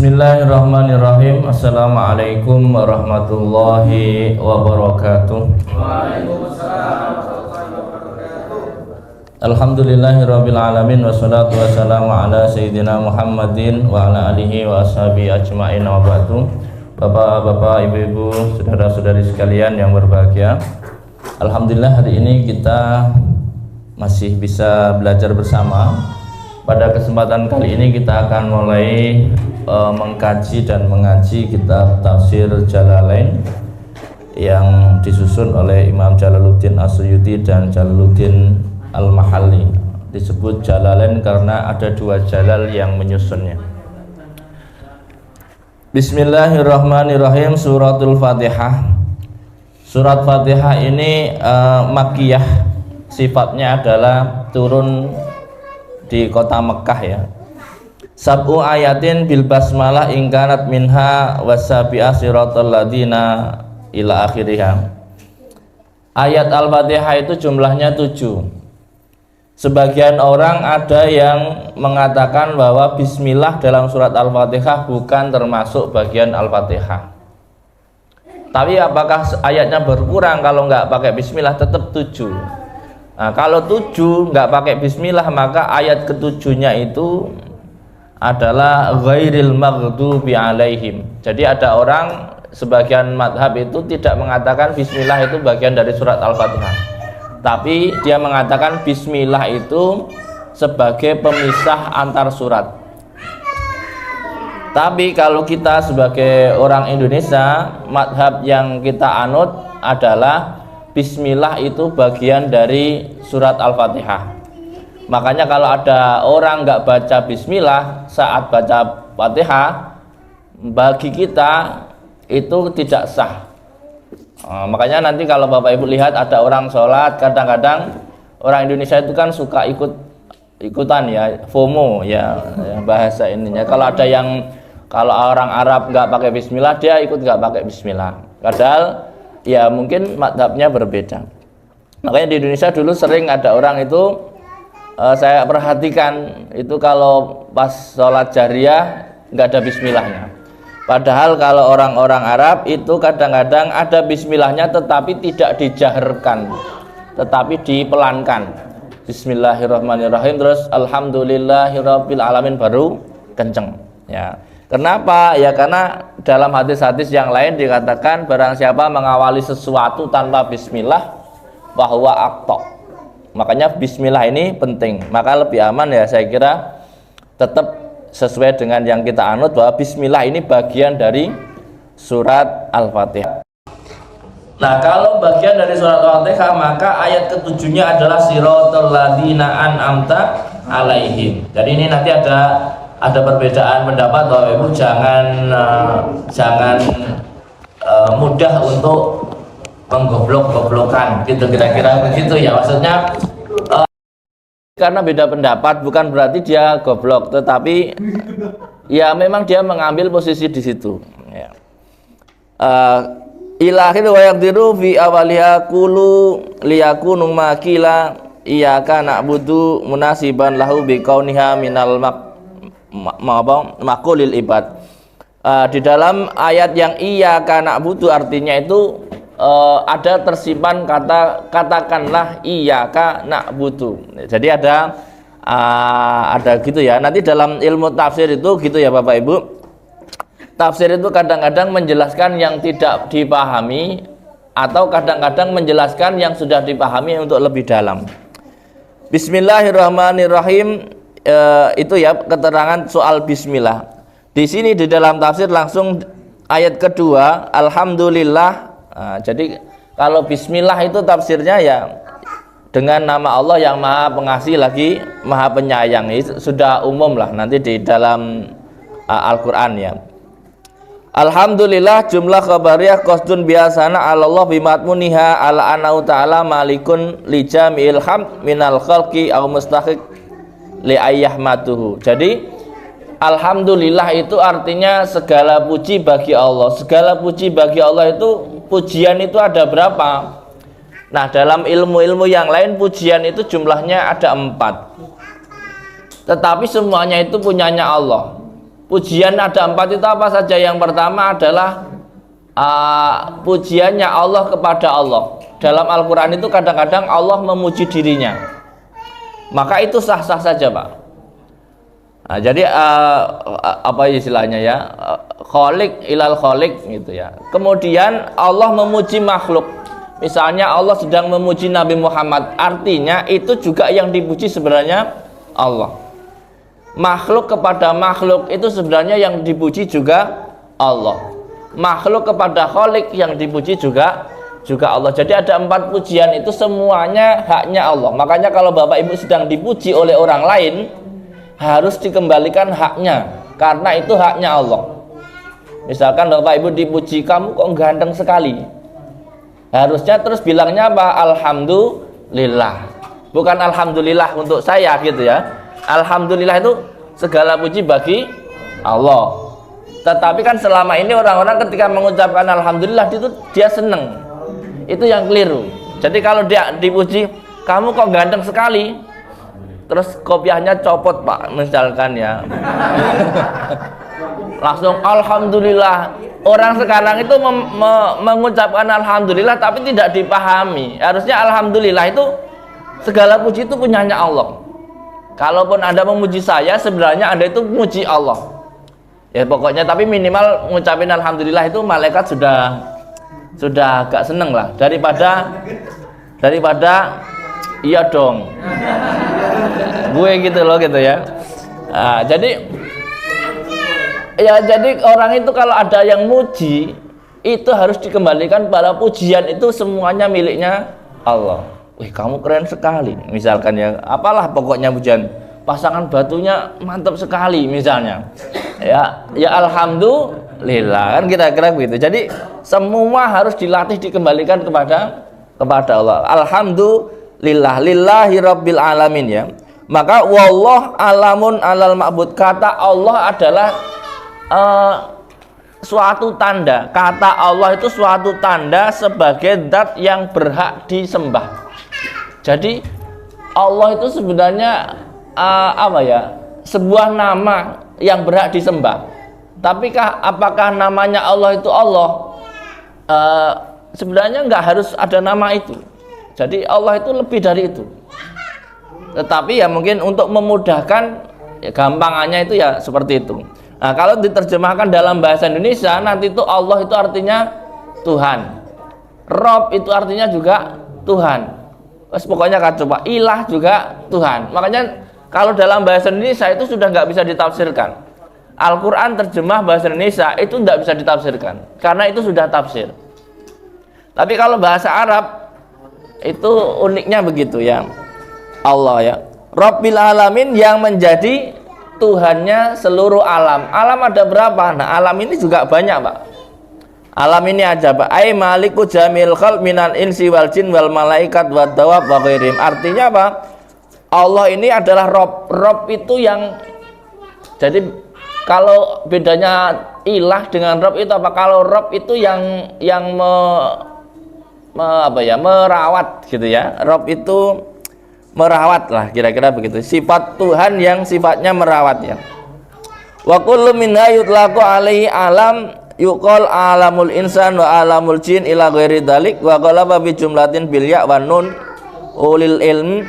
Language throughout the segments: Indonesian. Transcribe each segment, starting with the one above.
Bismillahirrahmanirrahim. Assalamualaikum warahmatullahi wabarakatuh. Waalaikumsalam warahmatullahi wabarakatuh. Alhamdulillahirabbil alamin wassalatu wassalamu ala sayyidina Muhammadin wa ala alihi wa ashabihi ajmain wa ba'du. Bapak-bapak, ibu-ibu, saudara-saudari sekalian yang berbahagia. Alhamdulillah hari ini kita masih bisa belajar bersama. Pada kesempatan kali ini kita akan mulai mengkaji dan mengaji kitab Tafsir Jalalain yang disusun oleh Imam Jalaluddin As-Suyuti dan Jalaluddin Al-Mahalli. Disebut Jalalain karena ada dua jalal yang menyusunnya. Bismillahirrahmanirrahim. Suratul Fatihah. Surat Fatihah ini makkiyah, sifatnya adalah turun di kota Mekah ya. Sab'u ayatin bil basmalah ingkanat minha wasabi'a siratal ladina ila akhirihah. Ayat Al-Fatihah itu jumlahnya 7. Sebagian orang ada yang mengatakan bahwa bismillah dalam surat Al-Fatihah bukan termasuk bagian Al-Fatihah. Tapi apakah ayatnya berkurang kalau nggak pakai bismillah? Tetap 7. Nah, kalau 7 nggak pakai bismillah, maka ayat ketujuhnya itu adalah ghairil maghdubi alaihim. Jadi ada orang, sebagian madhab itu tidak mengatakan bismillah itu bagian dari surat Al-Fatihah, tapi dia mengatakan bismillah itu sebagai pemisah antar surat. Tapi kalau kita sebagai orang Indonesia, madhab yang kita anut adalah bismillah itu bagian dari surat Al-Fatihah. Makanya kalau ada orang nggak baca bismillah saat baca Fatihah, bagi kita itu tidak sah. Makanya nanti kalau Bapak Ibu lihat ada orang sholat, kadang-kadang orang Indonesia itu kan suka ikutan ya, FOMO ya bahasa ininya. Kalau ada yang, kalau orang Arab nggak pakai bismillah, dia ikut nggak pakai bismillah. Padahal ya mungkin madhabnya berbeda. Makanya di Indonesia dulu sering ada orang itu, saya perhatikan itu kalau pas sholat jariyah nggak ada bismillahnya. Padahal kalau orang-orang Arab itu kadang-kadang ada bismillahnya tetapi tidak dijaharkan, tetapi dipelankan. Bismillahirrahmanirrahim, terus alhamdulillahirabbil alamin baru kenceng ya. Kenapa? Ya karena dalam hadis-hadis yang lain dikatakan barang siapa mengawali sesuatu tanpa bismillah bahwa aktok. Makanya bismillah ini penting. Maka lebih aman ya saya kira tetap sesuai dengan yang kita anut bahwa bismillah ini bagian dari surat Al-Fatihah. Nah, kalau bagian dari surat Al-Fatihah maka ayat ketujuhnya adalah siratal ladzina an'amta alaihim. Jadi ini nanti ada perbedaan pendapat bahwa Ibu jangan mudah untuk menggoblok-goblokan gitu, kira-kira begitu ya maksudnya. Karena beda pendapat bukan berarti dia goblok, tetapi ya memang dia mengambil posisi di situ ya. Ilahi wa yaqdiru fi awaliha qulu liyakunu makila iyyaka na'budu munasiban lahu biqauniha minal maqulil ibad. Di dalam ayat yang iyyaka na'budu artinya itu ada tersimpan kata katakanlah iyyaka na'budu. Jadi ada gitu ya. Nanti dalam ilmu tafsir itu gitu ya Bapak Ibu. Tafsir itu kadang-kadang menjelaskan yang tidak dipahami atau kadang-kadang menjelaskan yang sudah dipahami untuk lebih dalam. Bismillahirrahmanirrahim. Itu ya keterangan soal bismillah. Di sini di dalam tafsir langsung ayat kedua alhamdulillah. Jadi kalau bismillah itu tafsirnya ya dengan nama Allah yang Maha Pengasih lagi Maha Penyayang. Itu sudah umum lah nanti di dalam Al-Qur'an ya. Alhamdulillah jumlah khabariyah qasdun biasana Allah bimatmuniha ala anau ta'ala malikun li jami'il hamd minal khalqi aw mustahiq li ayyahmatuhu. Jadi alhamdulillah itu artinya segala puji bagi Allah. Segala puji bagi Allah itu, pujian itu ada berapa? Nah, dalam ilmu-ilmu yang lain pujian itu jumlahnya ada 4. Tetapi semuanya itu punyanya Allah. Pujian ada 4 itu apa saja? Yang pertama adalah pujiannya Allah kepada Allah. Dalam Al-Quran itu kadang-kadang Allah memuji dirinya, maka itu sah-sah saja, Pak. Nah, jadi apa istilahnya ya, kholik ilal kholik gitu ya. Kemudian Allah memuji makhluk, misalnya Allah sedang memuji Nabi Muhammad, artinya itu juga yang dipuji sebenarnya Allah. Makhluk kepada makhluk itu sebenarnya yang dipuji juga Allah. Makhluk kepada kholik yang dipuji juga Allah. Jadi ada 4 pujian itu semuanya haknya Allah. Makanya kalau Bapak Ibu sedang dipuji oleh orang lain, harus dikembalikan haknya, karena itu haknya Allah. Misalkan Bapak Ibu dipuji, kamu kok ganteng sekali, harusnya terus bilangnya apa? Alhamdulillah, bukan alhamdulillah untuk saya gitu ya. Alhamdulillah itu segala puji bagi Allah. Tetapi kan selama ini orang-orang ketika mengucapkan alhamdulillah itu dia seneng. Itu yang keliru. Jadi kalau dia dipuji, kamu kok ganteng sekali, terus kopiahnya copot, Pak, misalkan ya. Langsung alhamdulillah. Orang sekarang itu mengucapkan alhamdulillah tapi tidak dipahami. Harusnya alhamdulillah itu segala puji itu punyanya Allah. Kalaupun Anda memuji saya, sebenarnya Anda itu memuji Allah. Ya pokoknya, tapi minimal ngucapin alhamdulillah itu malaikat sudah agak seneng lah, daripada iya dong. Gue gitu loh gitu ya. Nah, jadi orang itu kalau ada yang muji, itu harus dikembalikan pada pujian itu semuanya miliknya Allah. Wih, kamu keren sekali, misalkan ya, apalah pokoknya pujian, pasangan batunya mantap sekali misalnya, ya alhamdulillah, kan kira-kira begitu. Jadi semua harus dilatih, dikembalikan kepada Allah. Alhamdulillah, lillahi rabbil alamin ya. Maka wallah alamun alal ma'bud, kata Allah adalah suatu tanda. Kata Allah itu suatu tanda sebagai zat yang berhak disembah. Jadi Allah itu sebenarnya sebuah nama yang berhak disembah. Tapi apakah namanya Allah itu Allah? Sebenarnya nggak harus ada nama itu. Jadi Allah itu lebih dari itu. Tetapi ya mungkin untuk memudahkan, ya gampangannya itu ya seperti itu. Nah, kalau diterjemahkan dalam bahasa Indonesia, nanti itu Allah itu artinya Tuhan. Rob itu artinya juga Tuhan. Pokoknya kan coba, ilah juga Tuhan. Makanya kalau dalam bahasa Indonesia itu sudah nggak bisa ditafsirkan. Al-Quran terjemah bahasa Indonesia itu nggak bisa ditafsirkan, karena itu sudah tafsir. Tapi kalau bahasa Arab itu uniknya begitu ya. Allah ya, Rabbil Alamin, yang menjadi Tuhannya seluruh alam. Alam ada berapa? Nah, alam ini juga banyak, Pak. Alam ini aja, Pak. Ai maliku jamil khalq minal insi wal jin wal malaikat wad dawab wa ghairim. Artinya apa? Allah ini adalah Rob. Rob itu yang, jadi kalau bedanya ilah dengan Rob itu apa? Kalau Rob itu yang merawat gitu ya. Rob itu merawat lah, kira-kira begitu. Sifat Tuhan yang sifatnya merawat ya. Wa kullu minha yutlaqu alaihi alam yuqal alamul insan wa alamul jin ila ghairi dzalik wa qalaba bi jumlatin bil ya wa nun ulil ilm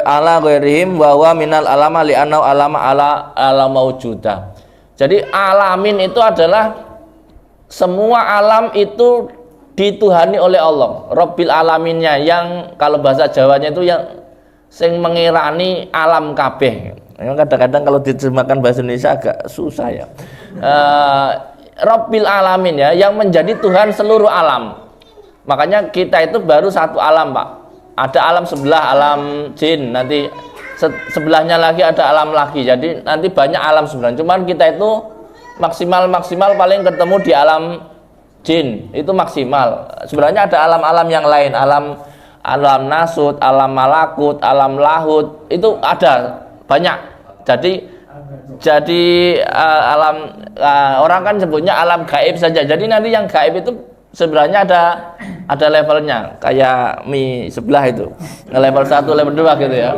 ala ghairihim wa huwa minal alama li anna alama ala maujuda. Jadi alamin itu adalah semua alam itu dituhani oleh Allah. Rabbil alaminnya, yang kalau bahasa Jawanya itu yang sing mengirani alam kabeh. Kadang-kadang kalau diterjemahkan bahasa Indonesia agak susah ya. Rabbil alamin ya, yang menjadi Tuhan seluruh alam. Makanya kita itu baru satu alam, Pak. Ada alam sebelah, alam jin, nanti sebelahnya lagi ada alam lagi. Jadi nanti banyak alam sebenarnya. Cuman kita itu maksimal paling ketemu di alam jin, itu maksimal. Sebenarnya ada alam-alam yang lain, alam nasut, alam malakut, alam lahut, itu ada banyak. Jadi alam orang kan sebutnya alam gaib saja. Jadi nanti yang gaib itu sebenarnya ada levelnya, kayak mie sebelah itu, level 1, level 2 gitu ya.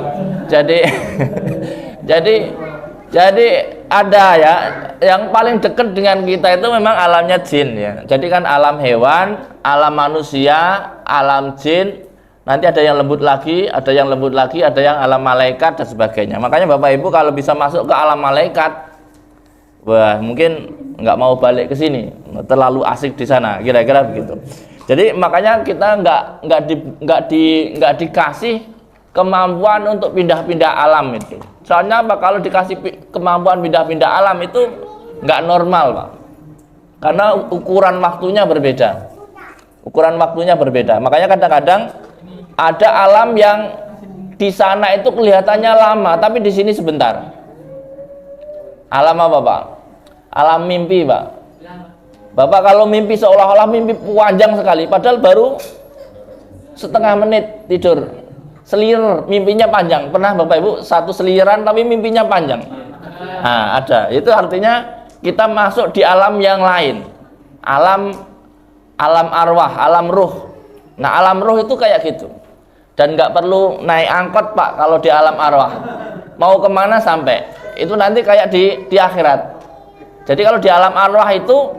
Jadi ada ya, yang paling dekat dengan kita itu memang alamnya jin ya. Jadi kan alam hewan, alam manusia, alam jin, nanti ada yang lembut lagi, ada yang lembut lagi, ada yang alam malaikat dan sebagainya. Makanya Bapak Ibu kalau bisa masuk ke alam malaikat, wah mungkin nggak mau balik ke sini, terlalu asik di sana, kira-kira begitu. Jadi makanya kita nggak dikasih kemampuan untuk pindah-pindah alam itu. Soalnya apa? Kalau dikasih kemampuan pindah-pindah alam itu nggak normal, Pak. Karena ukuran waktunya berbeda. Ukuran waktunya berbeda. Makanya kadang-kadang ada alam yang di sana itu kelihatannya lama, tapi di sini sebentar. Alam apa, Pak? Alam mimpi, Pak. Bapak kalau mimpi seolah-olah mimpi panjang sekali, padahal baru setengah menit tidur. Selir mimpinya panjang. Pernah Bapak Ibu satu seliran tapi mimpinya panjang? Nah, ada. Itu artinya kita masuk di alam yang lain. Alam arwah, alam ruh. Nah, alam ruh itu kayak gitu. Dan nggak perlu naik angkot, Pak, kalau di alam arwah. Mau kemana sampai? Itu nanti kayak di akhirat. Jadi kalau di alam arwah itu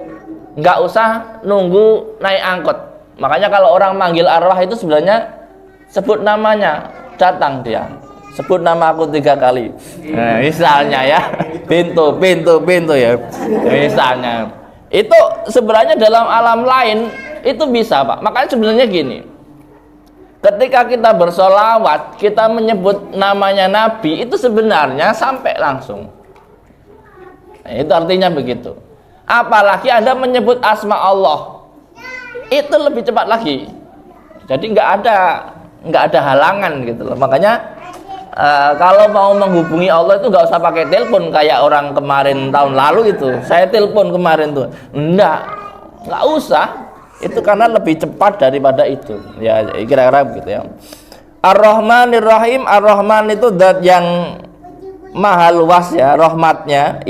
nggak usah nunggu naik angkot. Makanya kalau orang manggil arwah itu sebenarnya sebut namanya, datang dia. Sebut nama aku 3 kali. Nah, misalnya ya, pintu ya. Misalnya. Itu sebenarnya dalam alam lain itu bisa, Pak. Makanya sebenarnya gini. Ketika kita bersolawat, kita menyebut namanya Nabi, itu sebenarnya sampai langsung. Nah, itu artinya begitu. Apalagi Anda menyebut asma Allah, itu lebih cepat lagi. Jadi nggak ada halangan gitu loh. Makanya kalau mau menghubungi Allah itu nggak usah pakai telepon kayak orang kemarin tahun lalu itu. Saya telepon kemarin tuh, nggak usah. Itu karena lebih cepat daripada itu. Ya kira-kira begitu ya. Ar-Rahmanir Rahim. Ar-Rahman itu zat yang maha luas ya rahmatnya,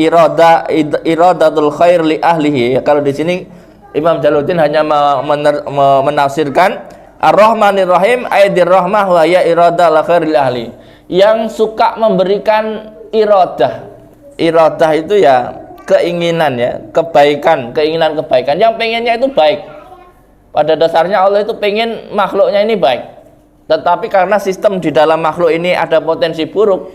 iradatul khair li ahlihi. Kalau di sini Imam Jalaluddin hanya menafsirkan Ar-Rahmanir Rahim aidir rahmah wa ya iradah la khair li ahli. Yang suka memberikan iradah. Iradah itu ya keinginan ya, kebaikan, keinginan kebaikan. Yang pengennya itu baik. Pada dasarnya Allah itu pengen makhluknya ini baik. Tetapi karena sistem di dalam makhluk ini ada potensi buruk,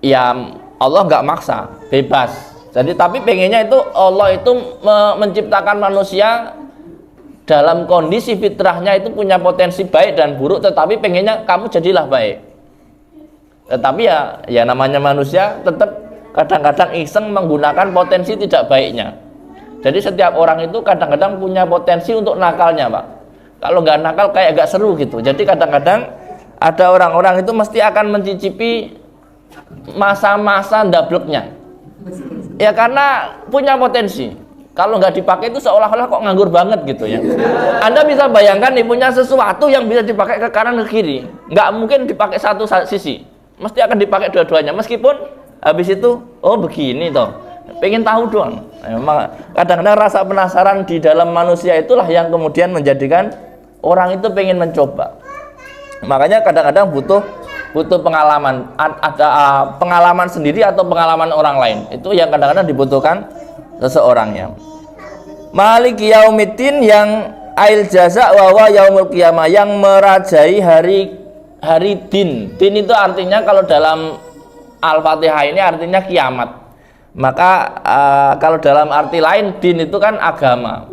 ya Allah nggak maksa, bebas. Jadi tapi pengennya itu Allah itu menciptakan manusia dalam kondisi fitrahnya itu punya potensi baik dan buruk, tetapi pengennya kamu jadilah baik. Tetapi ya namanya manusia tetap kadang-kadang iseng menggunakan potensi tidak baiknya. Jadi setiap orang itu kadang-kadang punya potensi untuk nakalnya, Pak. Kalau nggak nakal kayak agak seru gitu. Jadi kadang-kadang ada orang-orang itu mesti akan mencicipi masa-masa ndableknya. Ya karena punya potensi. Kalau nggak dipakai itu seolah-olah kok nganggur banget gitu ya. Anda bisa bayangkan nih punya sesuatu yang bisa dipakai ke kanan ke kiri. Nggak mungkin dipakai satu sisi. Mesti akan dipakai dua-duanya. Meskipun habis itu, oh begini toh. Pengen tahu doang. Memang kadang-kadang rasa penasaran di dalam manusia itulah yang kemudian menjadikan orang itu pengen mencoba. Makanya kadang-kadang butuh pengalaman, ada pengalaman sendiri atau pengalaman orang lain. Itu yang kadang-kadang dibutuhkan seseorangnya. Maliki yaumiddin yang ail jaza wa yaumul qiyamah, yang merajai hari din. Din itu artinya kalau dalam Al-Fatihah ini artinya kiamat. Maka kalau dalam arti lain din itu kan agama.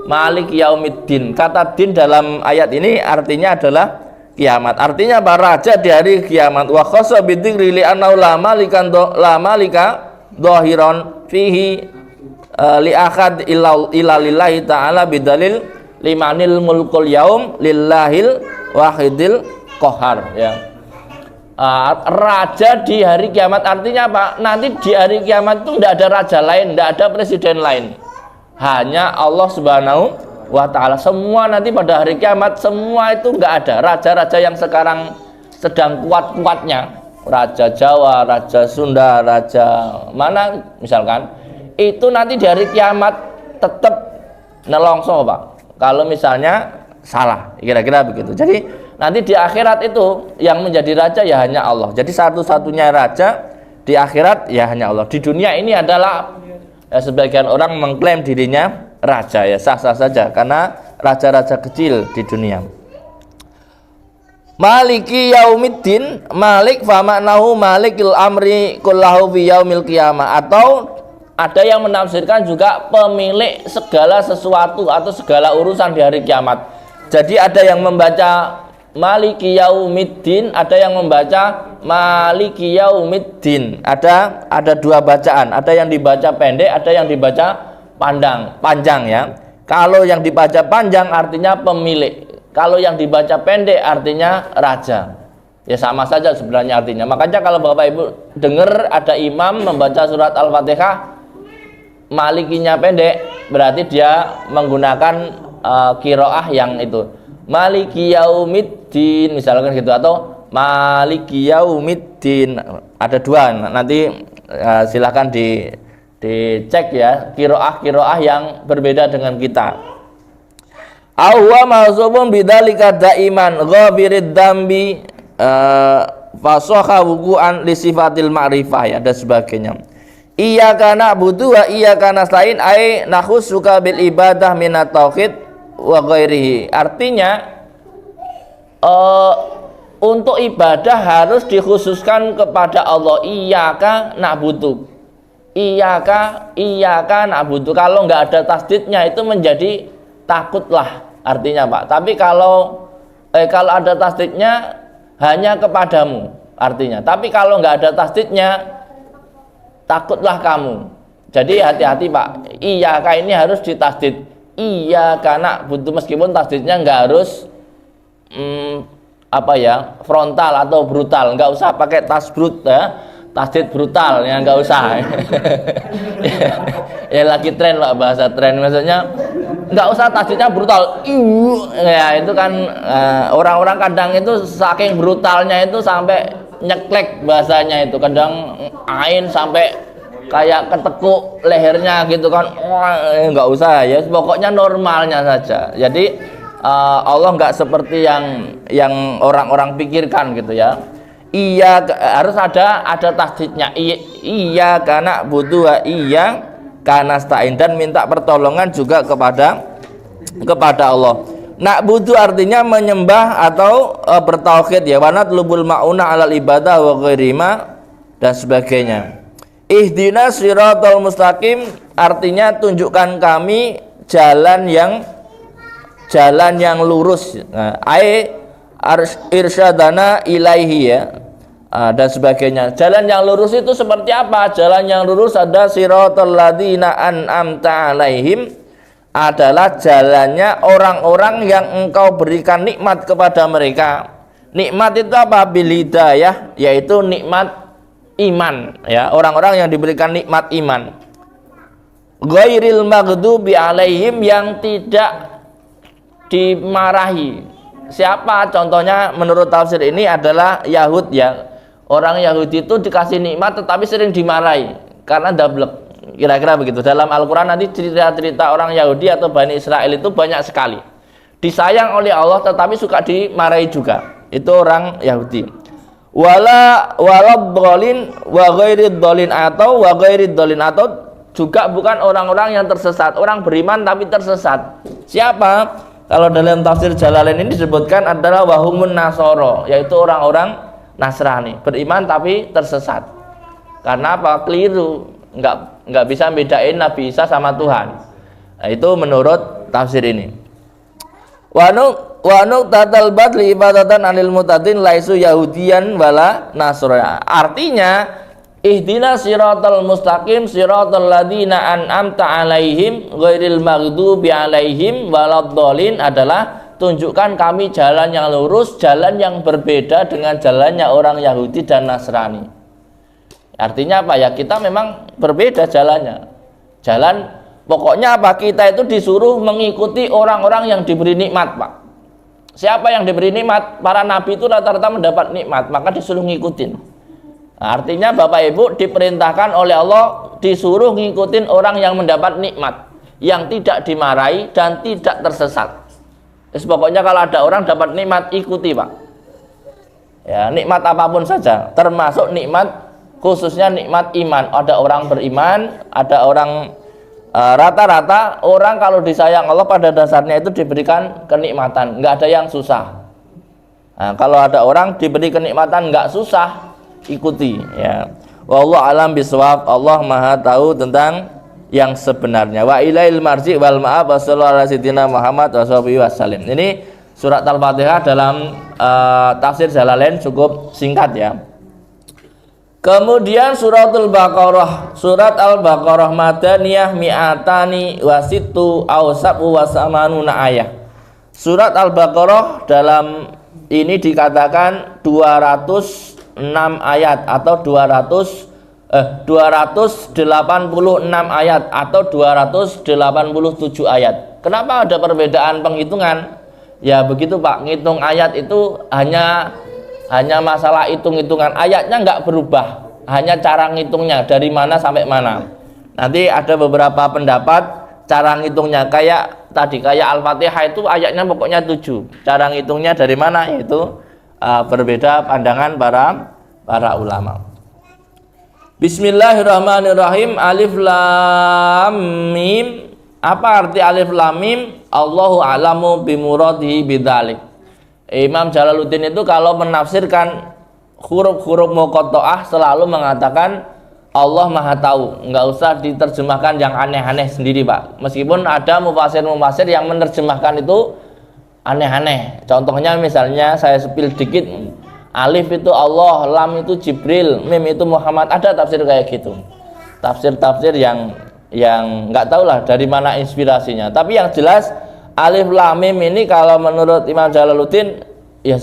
Malik yaumiddin. Kata din dalam ayat ini artinya adalah kiamat. Artinya apa? Raja di hari kiamat. Wa khassa bidzikri li annahu la malika dhahiran fihi li ahad illa lillahi ta'ala bidalil limanil mulkul yaum lillahil wahidil qahar ya. Raja di hari kiamat artinya apa? Nanti di hari kiamat itu tidak ada raja lain, tidak ada presiden lain, hanya Allah Subhanahu wa Ta'ala. Semua nanti pada hari kiamat semua itu nggak ada raja-raja yang sekarang sedang kuat-kuatnya, raja Jawa, raja Sunda, raja mana misalkan, itu nanti di hari kiamat tetap nelongso, Pak, kalau misalnya salah, kira-kira begitu. Jadi nanti di akhirat itu yang menjadi raja ya hanya Allah. Jadi satu-satunya raja Di akhirat ya hanya Allah. Di dunia ini adalah ya, sebagian orang mengklaim dirinya raja, ya sah-sah saja karena raja-raja kecil di dunia. Maliki yaumiddin, malik fa maknahu malikil amri kullahu fi yaumil qiyamah, atau ada yang menafsirkan juga pemilik segala sesuatu atau segala urusan di hari kiamat. Jadi ada yang membaca maliki yaumiddin, ada yang membaca maliki yaumiddin. Ada dua bacaan, ada yang dibaca pendek, ada yang dibaca panjang ya. Kalau yang dibaca panjang artinya pemilik, kalau yang dibaca pendek artinya raja. Ya sama saja sebenarnya artinya. Makanya kalau Bapak Ibu dengar ada imam membaca surat Al-Fatihah malikinya pendek, berarti dia menggunakan qiraah yang itu. Maliki yaumiddin misalkan gitu, atau maliki yaumiddin. Ada dua, nanti silakan dicek ya qiraah yang berbeda dengan kita. Awwa mahzubun bidzalika daiman ghafirid dambi fasaha wuqu'an li sifatil ma'rifah ya dan sebagainya. Iyyaka na'budu wa iyyaka nasta'in ay nakhussuka bil ibadah minat tauhid wa ghairihi. Artinya untuk ibadah harus dikhususkan kepada Allah. Iyyaka na'budu, iyyaka na'budu. Kalau nggak ada tasdidnya itu menjadi takutlah artinya Pak. Tapi kalau ada tasdidnya hanya kepadamu artinya. Tapi kalau nggak ada tasdidnya takutlah kamu. Jadi hati-hati Pak. Iyyaka ini harus ditasdid. Iyyaka na'budu, meskipun tasdidnya nggak harus frontal atau brutal. Nggak usah pakai tasbrut ya. Tasdid brutal ya, nggak usah. Ya lagi tren Pak, bahasa tren maksudnya. Nggak usah tasdidnya brutal. Ya itu kan orang-orang kadang itu saking brutalnya itu sampai nyeklek bahasanya itu, kadang ain sampai kayak ketekuk lehernya gitu kan. Nggak usah ya, pokoknya normalnya saja. Jadi Allah nggak seperti yang orang-orang pikirkan gitu ya. Iya, harus ada tasdidnya. Iya karena butuh iya karena nasta'in, dan minta pertolongan juga kepada Allah. Nak butuh artinya menyembah atau bertauhid ya, wa natlubul ma'una 'alal ibadah wa ghairima dan sebagainya. Ihdinas siratal mustaqim artinya tunjukkan kami jalan yang lurus. Irsyadana ilaihi ya dan sebagainya. Jalan yang lurus itu seperti apa? Jalan yang lurus ada siratal ladzina an'amta 'alaihim, adalah jalannya orang-orang yang engkau berikan nikmat kepada mereka. Nikmat itu apa? Bil hidayah, yaitu nikmat iman ya, orang-orang yang diberikan nikmat iman. Ghairil maghdubi 'alaihim, yang tidak dimarahi. Siapa contohnya menurut tafsir ini adalah Yahud ya. Orang Yahudi itu dikasih nikmat tetapi sering dimarahi karena dablek. Kira-kira begitu. Dalam Al-Quran nanti cerita-cerita orang Yahudi atau Bani Israel itu banyak sekali. Disayang oleh Allah tetapi suka dimarahi juga. Itu orang Yahudi. Waladhdallin wa ghairidhdallin, atau wa ghairidhdallin, atau juga bukan orang-orang yang tersesat, orang beriman tapi tersesat. Siapa? Kalau dalam tafsir Jalalain ini disebutkan adalah wahumun nasoro, yaitu orang-orang Nasrani, beriman tapi tersesat. Karena apa? Keliru, nggak bisa bedain Nabi Isa sama Tuhan. Nah, itu menurut tafsir ini. Wa tatal badli ibadatan anil mutadin laisu yahudiyan wala nasrani. Artinya ihdinas siratal mustaqim siratal ladzina an'amta 'alaihim ghairil maghdubi 'alaihim waladdallin adalah tunjukkan kami jalan yang lurus, jalan yang berbeda dengan jalannya orang Yahudi dan Nasrani. Artinya apa ya? Kita memang berbeda jalannya. Pokoknya apa? Kita itu disuruh mengikuti orang-orang yang diberi nikmat, Pak. Siapa yang diberi nikmat? Para nabi itu rata-rata mendapat nikmat, maka disuruh ngikutin. Nah, artinya Bapak Ibu diperintahkan oleh Allah disuruh ngikutin orang yang mendapat nikmat, yang tidak dimarahi dan tidak tersesat. Pokoknya kalau ada orang dapat nikmat, ikuti Pak. Ya, nikmat apapun saja, termasuk nikmat khususnya nikmat iman. Ada orang beriman, ada orang rata-rata orang kalau disayang Allah pada dasarnya itu diberikan kenikmatan, nggak ada yang susah. Nah, kalau ada orang diberi kenikmatan nggak susah, ikuti ya. Wallahu alam bisawab. Allah Maha tahu tentang yang sebenarnya. Wa ilail marji wal ma'ab wa sallallahu ala sayyidina Muhammad wa sahbihi wasallam. Ini surat Al-Fatihah dalam tafsir Jalalain cukup singkat ya. Kemudian suratul Baqarah, surat Al-Baqarah madaniyah mi'atani wasitu awsabu wasamanuna ayah. Surat Al-Baqarah dalam ini dikatakan 206 ayat atau 286 ayat atau 287 ayat. Kenapa ada perbedaan penghitungan? Ya begitu Pak, ngitung ayat itu hanya masalah hitung-hitungan, ayatnya nggak berubah, hanya cara ngitungnya dari mana sampai mana. Nanti ada beberapa pendapat cara ngitungnya kayak tadi, kayak Al-Fatihah itu ayatnya pokoknya 7, cara ngitungnya dari mana itu berbeda pandangan para ulama. Bismillahirrahmanirrahim. Alif lam mim. Apa arti alif lam mim? Allahu a'lamu bimuradihi bidzalik. Imam Jalaluddin itu kalau menafsirkan huruf-huruf muqatta'ah selalu mengatakan Allah Maha tahu, nggak usah diterjemahkan yang aneh-aneh sendiri Pak. Meskipun ada mufasir-mufasir yang menerjemahkan itu aneh-aneh. Contohnya misalnya saya sepil dikit, alif itu Allah, lam itu Jibril, mim itu Muhammad, ada tafsir kayak gitu. Tafsir-tafsir yang nggak tahu lah dari mana inspirasinya. Tapi yang jelas alif lam mim ini kalau menurut Imam Jalaluddin ya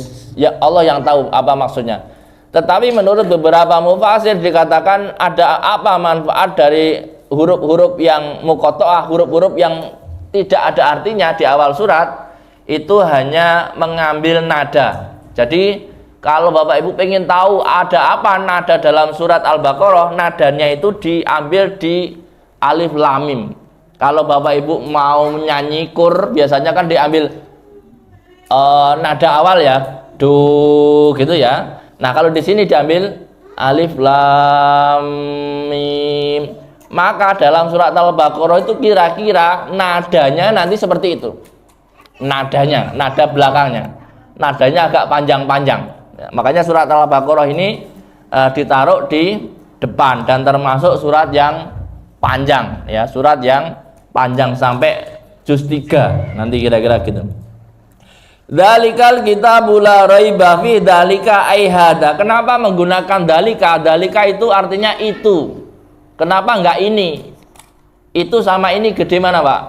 Allah yang tahu apa maksudnya. Tetapi menurut beberapa mufasir dikatakan ada apa manfaat dari huruf-huruf yang muqatta'ah, huruf-huruf yang tidak ada artinya di awal surat, itu hanya mengambil nada. Jadi kalau Bapak Ibu pengen tahu ada apa nada dalam surat Al-Baqarah, nadanya itu diambil di alif lam mim. Kalau Bapak Ibu mau nyanyi kur, biasanya kan diambil nada awal ya, do gitu ya. Nah kalau di sini diambil alif lam mim, maka dalam surat Al-Baqarah itu kira-kira nadanya nanti seperti itu. Nadanya, nada belakangnya, nadanya agak panjang-panjang. Ya, makanya surat Al-Baqarah ini ditaruh di depan dan termasuk surat yang panjang ya, surat yang panjang sampai juz 3 nanti kira-kira gitu. Dalikal kitabu la raiba fi dalika ai hada. Kenapa menggunakan dalika? Dalika itu artinya itu. Kenapa enggak ini? Itu sama ini gede mana, Pak?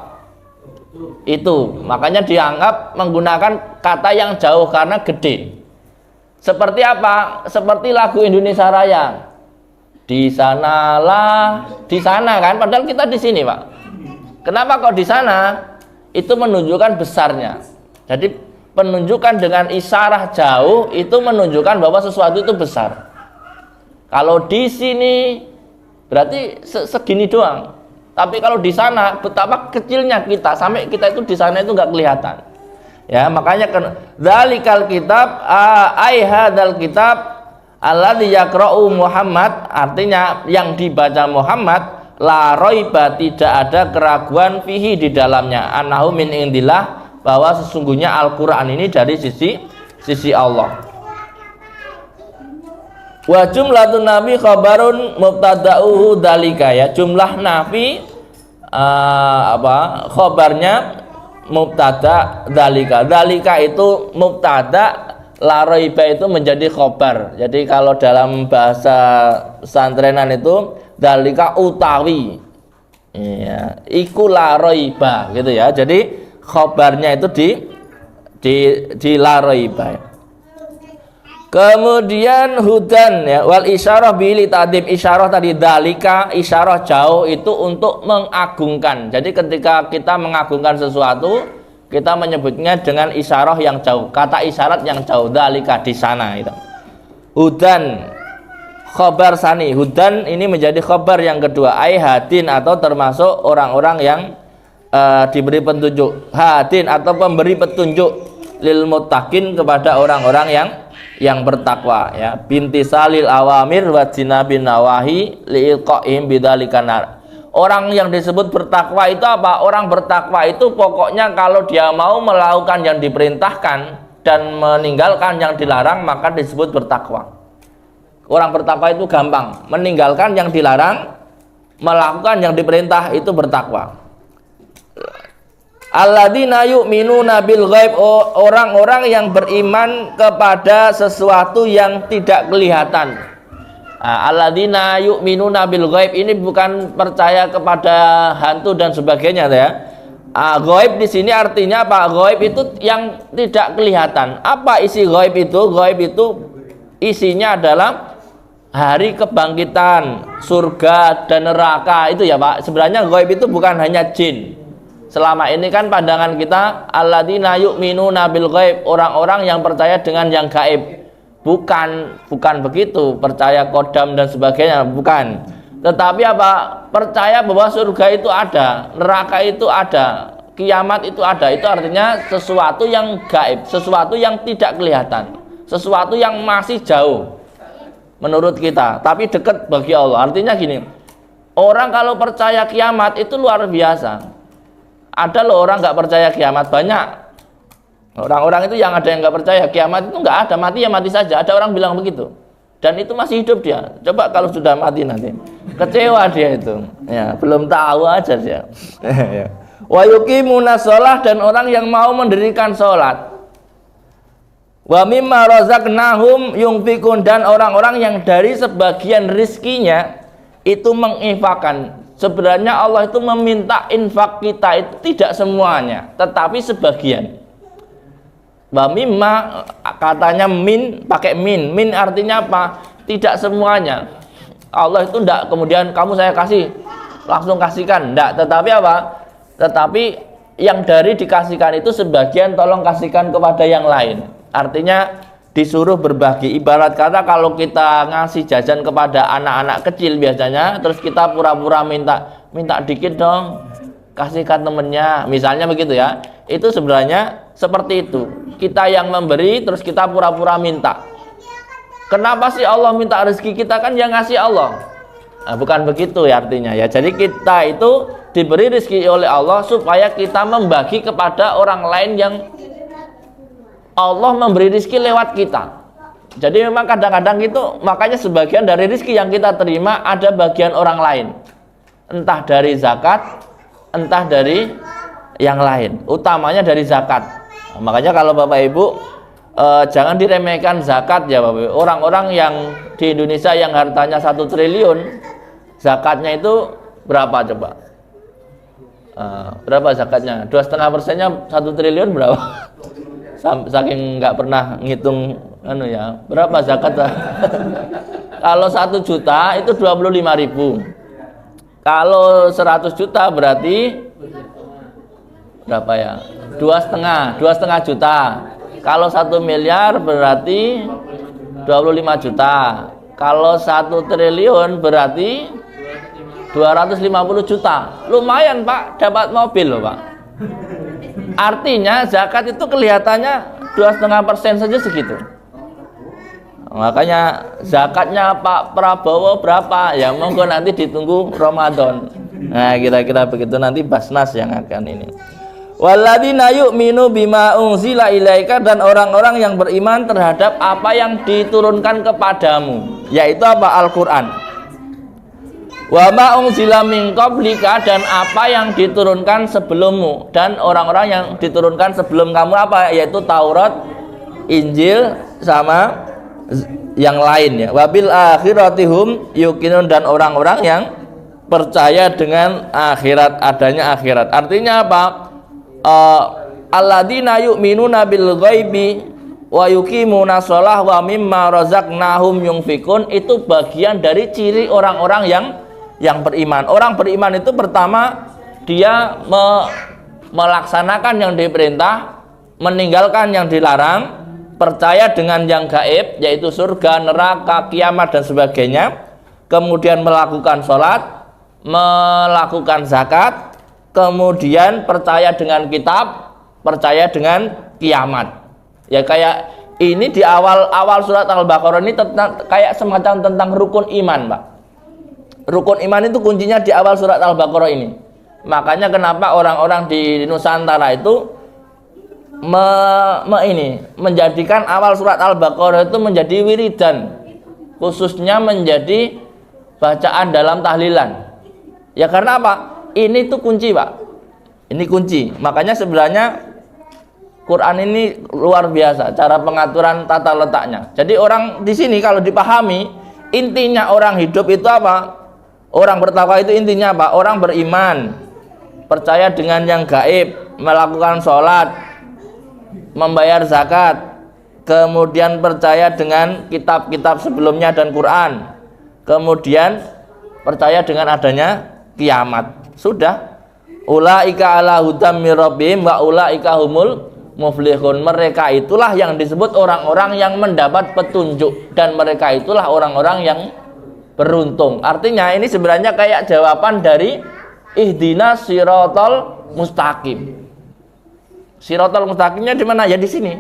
Itu. Makanya dianggap menggunakan kata yang jauh karena gede. Seperti apa? Seperti lagu Indonesia Raya. Di sanalah, di sana kan, padahal kita di sini, Pak. Kenapa kok di sana? Itu menunjukkan besarnya. Jadi penunjukan dengan isyarah jauh itu menunjukkan bahwa sesuatu itu besar. Kalau di sini berarti segini doang. Tapi kalau di sana betapa kecilnya kita, sampai kita itu di sana itu nggak kelihatan. Ya, makanya dzalikal kitab ai hadzal kitab alladzi yaqra'u Muhammad, artinya yang dibaca Muhammad, la raiba, tidak ada keraguan fihi di dalamnya, annahu min indillah, bahwa sesungguhnya Al-Quran ini dari sisi Allah. Wa jumlatun nabi khabarun mubtada'uhu dalika, ya, jumlah nabi khabarnya mubtada dalika. Dalika itu mubtada, la raiba itu menjadi khabar. Jadi kalau dalam bahasa pesantrenan itu dalika utawi, ya, iku la raiba gitu ya. Jadi khabarnya itu di la raiba. Kemudian hudan, ya, wal isyarah bil tadim, isyarah tadi dalika, isyarah jauh itu untuk mengagungkan. Jadi ketika kita mengagungkan sesuatu, kita menyebutnya dengan isyarah yang jauh, kata isyarat yang jauh, dalika di sana itu. Hudan khabar sani, hudan ini menjadi khabar yang kedua, ai hadin, atau termasuk orang-orang yang diberi petunjuk, hadin atau pemberi petunjuk, lil muttaqin, kepada orang-orang yang yang bertakwa ya, binti salil awamir wa jinabin nawahi liilqaihim bidzalika nar. Orang yang disebut bertakwa itu apa? Orang bertakwa itu pokoknya kalau dia mau melakukan yang diperintahkan dan meninggalkan yang dilarang, maka disebut bertakwa. Orang bertakwa itu gampang, meninggalkan yang dilarang, melakukan yang diperintah, itu bertakwa. Alladzina yu'minuna bil ghaib, orang-orang yang beriman kepada sesuatu yang tidak kelihatan. Alladzina yu'minuna bil ghaib ini bukan percaya kepada hantu dan sebagainya ya. Ghaib di sini artinya apa? Ghaib itu yang tidak kelihatan. Apa isi ghaib itu? Ghaib itu isinya adalah hari kebangkitan, surga dan neraka, itu ya Pak. Sebenarnya ghaib itu bukan hanya jin. Selama ini kan pandangan kita alladzina yu'minuna bil ghaib, orang-orang yang percaya dengan yang gaib. Bukan begitu, percaya kodam dan sebagainya, bukan. Tetapi apa? Percaya bahwa surga itu ada, neraka itu ada, kiamat itu ada. Itu artinya sesuatu yang gaib, sesuatu yang tidak kelihatan, sesuatu yang masih jauh menurut kita, tapi dekat bagi Allah. Artinya gini, orang kalau percaya kiamat itu luar biasa. Ada loh orang nggak percaya kiamat, banyak orang-orang itu yang ada yang nggak percaya kiamat itu nggak ada, mati ya mati saja. Ada orang bilang begitu, dan itu masih hidup dia. Coba kalau sudah mati nanti, kecewa dia itu. Ya, belum tahu aja dia. Wa yuqimuna shalah, dan orang yang mau mendirikan sholat. Wa mimma razaqnahum yunfikun, dan orang-orang yang dari sebagian rizkinya itu menginfakkan. Sebenarnya Allah itu meminta infak kita itu tidak semuanya, tetapi sebagian. Wa mimma katanya min, pakai min artinya apa? Tidak semuanya. Allah itu tidak kemudian kamu saya kasih langsung kasihkan, tidak. Tetapi apa? Tetapi yang dari dikasihkan itu sebagian tolong kasihkan kepada yang lain. Artinya disuruh berbagi. Ibarat kata kalau kita ngasih jajan kepada anak-anak kecil biasanya, terus kita pura-pura minta dikit dong, kasihkan temennya, misalnya begitu ya. Itu sebenarnya seperti itu. Kita yang memberi, terus kita pura-pura minta. Kenapa sih Allah minta rezeki kita? Kan yang ngasih Allah. Nah, bukan begitu ya artinya ya. Jadi kita itu diberi rezeki oleh Allah supaya kita membagi kepada orang lain yang Allah memberi rizki lewat kita. Jadi memang kadang-kadang itu, makanya sebagian dari rizki yang kita terima ada bagian orang lain, entah dari zakat, entah dari yang lain, utamanya dari zakat. Makanya kalau Bapak Ibu jangan diremehkan zakat ya Bapak Ibu. Orang-orang yang di Indonesia yang hartanya 1 triliun, zakatnya itu berapa coba? Berapa zakatnya? 2,5%-nya 1 triliun berapa? Saking nggak pernah ngitung berapa zakat. Kalau 1 juta itu 25.000. Kalau 100 juta berarti berapa ya? 2,5 juta. Kalau 1 miliar berarti 25 juta. Kalau 1 triliun berarti 250 juta. Lumayan Pak, dapat mobil loh Pak. Artinya zakat itu kelihatannya 2,5% saja segitu. Makanya zakatnya Pak Prabowo berapa? Ya monggo nanti ditunggu Ramadan. Nah kira-kira begitu, nanti Basnas yang akan ini. Walladzina yu'minu bima unzila ilaika, dan orang-orang yang beriman terhadap apa yang diturunkan kepadamu, yaitu apa? Al-Quran. Wa ma unzila min qablika, dan apa yang diturunkan sebelummu, dan orang-orang yang diturunkan sebelum kamu apa? Yaitu Taurat, Injil, sama yang lain ya. Wabil akhiratihum yuqinun, dan orang-orang yang percaya dengan akhirat, adanya akhirat. Artinya apa? Alladzina yu'minuna bil ghaibi wa yuqimuna shalah wa mimma razaqnahum yunfikun, itu bagian dari ciri orang-orang yang beriman. Orang beriman itu pertama dia melaksanakan yang diperintah, meninggalkan yang dilarang, percaya dengan yang gaib yaitu surga, neraka, kiamat dan sebagainya, kemudian melakukan sholat, melakukan zakat, kemudian percaya dengan kitab, percaya dengan kiamat. Ya kayak Ini di awal surat Al-Baqarah ini kayak semacam tentang rukun iman, Pak. Rukun iman itu kuncinya di awal surat Al-Baqarah ini. Makanya kenapa orang-orang di Nusantara itu menjadikan awal surat Al-Baqarah itu menjadi wiridan, khususnya menjadi bacaan dalam tahlilan. Ya karena apa? Ini tuh kunci, Pak. Ini kunci. Makanya sebenarnya Quran ini luar biasa cara pengaturan tata letaknya. Jadi orang di sini kalau dipahami, intinya orang hidup itu apa? Orang bertakwa itu intinya apa? Orang beriman, percaya dengan yang gaib, melakukan sholat, membayar zakat, kemudian percaya dengan kitab-kitab sebelumnya dan Quran, kemudian percaya dengan adanya kiamat. Sudah. Ulaika ala hudam mir rabbihim wa ulaika humul muflihun. Mereka itulah yang disebut orang-orang yang mendapat petunjuk, dan mereka itulah orang-orang yang beruntung. Artinya ini sebenarnya kayak jawaban dari ihdinas siratal mustaqim. Siratal mustaqimnya di mana? Ya di sini.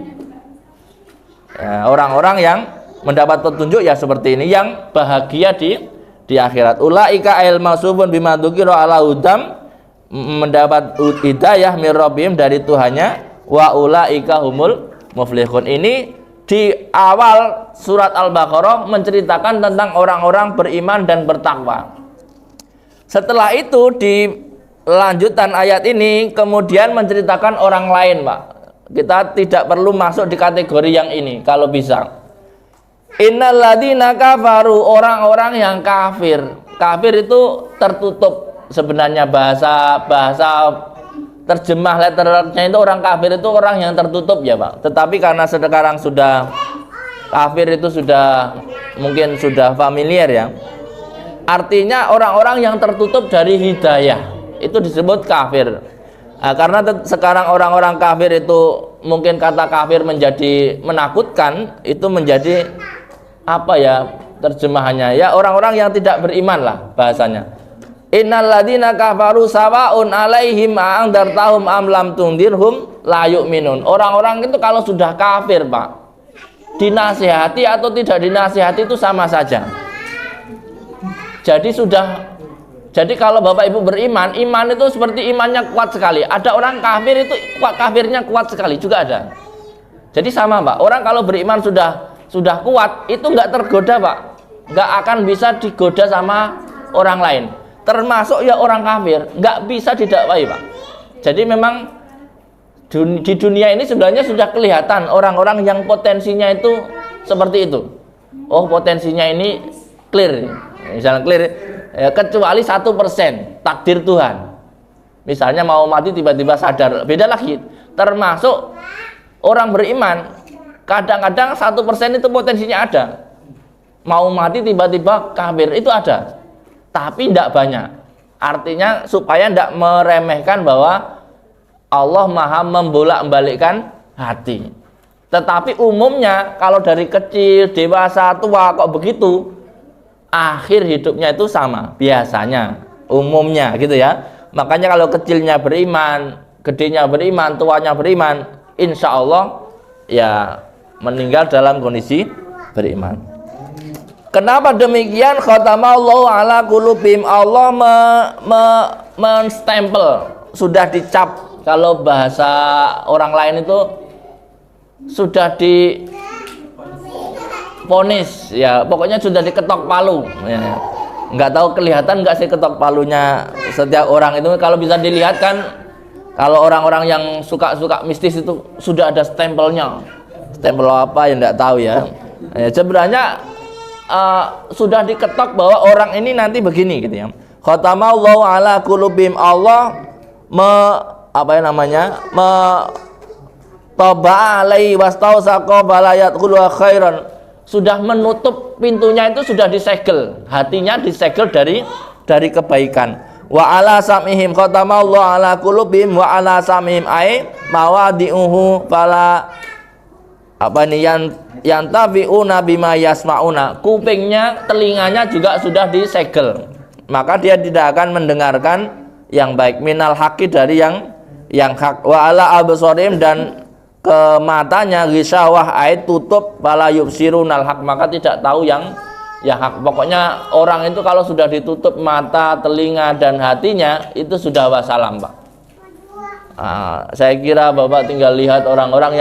Ya, orang-orang yang mendapat petunjuk ya seperti ini, yang bahagia di akhirat. Ulaika ail mausufun bima dzukira ala hudam, mendapat hidayah mir rabbihim dari Tuhannya, wa ulaika humul muflihun. Ini di awal surat Al-Baqarah menceritakan tentang orang-orang beriman dan bertakwa. Setelah itu di lanjutan ayat ini kemudian menceritakan orang lain, Pak. Kita tidak perlu masuk di kategori yang ini kalau bisa. Innal ladzina kafaru, orang-orang yang kafir. Kafir itu tertutup sebenarnya, bahasa terjemah letternya itu orang kafir itu orang yang tertutup ya, Pak. Tetapi karena sekarang sudah kafir itu sudah mungkin sudah familiar ya. Artinya orang-orang yang tertutup dari hidayah itu disebut kafir. Nah, karena sekarang orang-orang kafir itu mungkin kata kafir menjadi menakutkan, itu menjadi apa ya terjemahannya? Ya orang-orang yang tidak beriman lah bahasanya. Innal ladzina kafaru sawaun alaihim a'andartahum am lam tundirhum la yu'minun. Orang-orang itu kalau sudah kafir, Pak, dinasihati atau tidak dinasihati itu sama saja. Jadi kalau Bapak Ibu beriman, iman itu seperti imannya kuat sekali. Ada orang kafir itu kafirnya kuat sekali juga ada. Jadi sama, Pak. Orang kalau beriman sudah kuat, itu nggak tergoda, Pak. Nggak akan bisa digoda sama orang lain. Termasuk ya orang kafir, nggak bisa didakwai, Pak. Jadi memang di dunia ini sebenarnya sudah kelihatan orang-orang yang potensinya itu seperti itu. Oh, potensinya ini clear, misalnya clear, ya, kecuali 1% takdir Tuhan. Misalnya mau mati tiba-tiba sadar, beda lagi. Termasuk orang beriman, kadang-kadang 1% itu potensinya ada. Mau mati tiba-tiba kafir itu ada. Tapi tidak banyak. Artinya supaya tidak meremehkan bahwa Allah maha membolak-balikkan hati. Tetapi umumnya kalau dari kecil, dewasa, tua kok begitu, akhir hidupnya itu sama biasanya, umumnya gitu ya. Makanya kalau kecilnya beriman, gedenya beriman, tuanya beriman, insya Allah ya meninggal dalam kondisi beriman. Kenapa demikian? Khatamallahu ala qulubihim. Allah menstempel, sudah dicap. Kalau bahasa orang lain itu sudah di vonis ya, pokoknya sudah diketok palu ya. Nggak tahu kelihatan nggak sih ketok palunya setiap orang itu. Kalau bisa dilihat kan, kalau orang-orang yang suka mistis itu sudah ada stempelnya. Stempel apa ya nggak tahu ya. Sebenarnya sudah diketok bahwa orang ini nanti begini gitu ya. Khatamallahu ala qulubihim. Allah taba'a alaihi wastausaqa balayat qulwa khairan. Sudah menutup pintunya, itu sudah disegel, hatinya disegel dari kebaikan. Wa ala sam'ihim khatamallahu ala qulubihim wa ala sam'ihim ay mawadi'uhu fala yang tabi'una bima yasma'una. Kupingnya, telinganya juga sudah disegel, maka dia tidak akan mendengarkan yang baik, minal haqi dari yang hak. Wa ala absarihim, dan ke matanya ghishawah ait tutup fala yubsirunal haq, maka tidak tahu yang hak. Pokoknya orang itu kalau sudah ditutup mata, telinga dan hatinya itu sudah wassalam, Pak. Saya kira Bapak tinggal lihat orang-orang